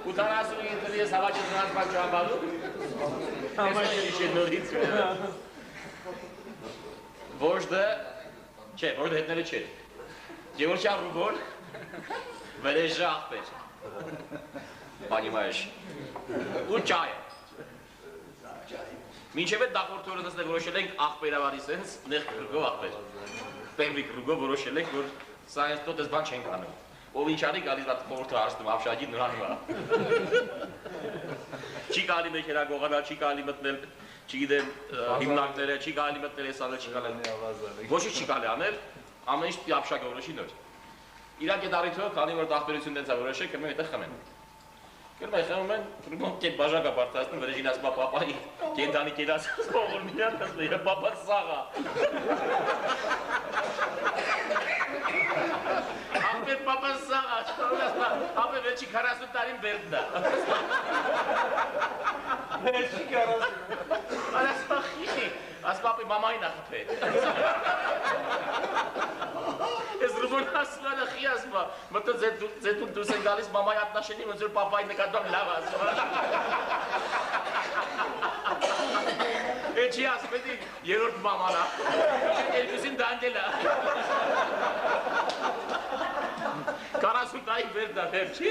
80 ընտրի ես հավաճեց նրանց բան չամբալու։ Ես ինչ նորից։ Ոչ դե, չէ, ոչ դե հետները չէ։ Գևորգյան Ռուբոն, վրեժը աղբեր։ Понимаешь, ու ճայը։ Մինչև այդ դախորդ օրը նստել որոշել ենք աղբերավարի սենց, նեղ կրգով աղբեր։ Պերվի կրգով որոշել ենք, որ սա ես տոտ ես բան չենք անում։ Ով ինչ արի գալիս դա խորհուրդը հարցնում, ապշագին նրան վրա։ Չի գալի մեքենա գողանա, չի գալի մտնել, չգիտեմ, հիմնարկները, չի գալի մտնել ես անել, չի գալի։ Ոչ չի գալի անել, ամեն ինչ ապշագը որոշի նոր։ Իրանք այդ առիթով, քանի որ աղբերություն դենցա որոշել, կրում են հետը խմեն։ Կրում են խմում են, ռուբոն կետ բաժակա բարձրացնում, վրեժին ասում պապայի, կենդանի կերաս որ միան ասում է, պապան սաղա։ Ապեր պապան սաղա, ապեր վերջի 40 տարին բերդնա։ Վերջի 40։ Ասպա խիში, ասպա ապի մամային աղբեր։ Ես ռուբոն ասում է խի ասում է, մտը ձետուն դուս են գալիս մամայի ատնաշենի, ոնց որ պապայի նկատմամբ լավ ասում է։ Է չի ասում, էդի երորդ մաման է, երկուսին դանդել է։ 40 տարի վերդա, չի,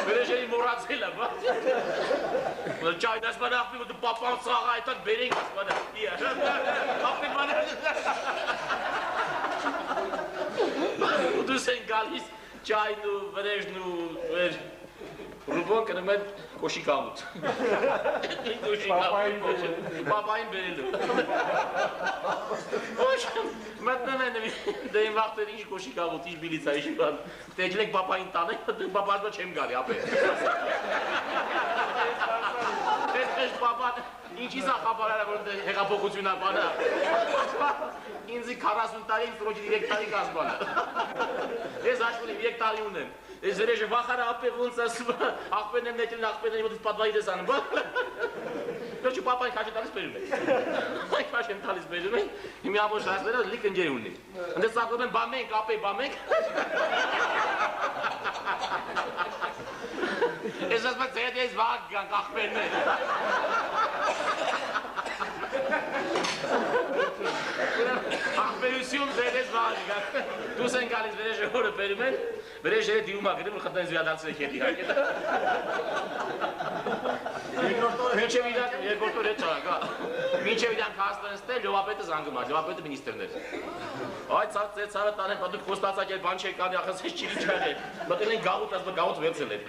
վերեժերի մորացել է, ճայն ասման աղբի, որ պապան սաղա այդակ բերենք ասման աղբի, Դուս են գալիս ճայն ու վրեժն ու ռուբոն կնում են կոշիկ ամուտ։ Պապային բերելու։ Ոչ, մտնում են դեն վաղտեր ինչ կոշիկ ամուտ, ինչ բիլիցա, ինչ բան։ Տեջել եք պապային տանեք, պապարդո չեմ գալի, ապեր։ Ես պապան, ինչի՞ս ախաբարար է, որ հեղափոխություն ապանա։ Ինձի 40 տարի, ինձ ռոջի 3 տարի կազման է։ Ես աշվում եմ 3 տարի ունեմ։ Ես վերեժը վախար է ապե ոնց ասում է, աղբերն եմ նետելն աղբերն եմ, ոտից պատվայիր ես անում, բա։ Վերջը պապային քաշ են տալիս բերում են։ Պապային քաշ են տալիս բերում են, հիմի ամոչ հասները լիք ընջեր ունի։ Ընդես սակում են բա մենք, ապե բա մենք։ Ես ասում եմ ձետ ես վաղ գանք աղբերն են։ Աղբերություն ձետ ես վաղ գանք։ Դուս են գալիս վերեժը հորը բերում են, վերեժերը դիում ագրում, որ խտնեն զյադացել եք հետ իհարկե։ Մինչև երկորդ օր հետ չարակա։ Մինչև իրանք հասնեն ստել, լովապետը զանգում ար, լովապետը մինիստրներ։ Այդ ծեր ծարը տանեն, դուք խոստացակ էլ բան չեք անի, ախս ես չիրի չարել։ Մտել են գաղութ, ասում գաղութ վերցել եք։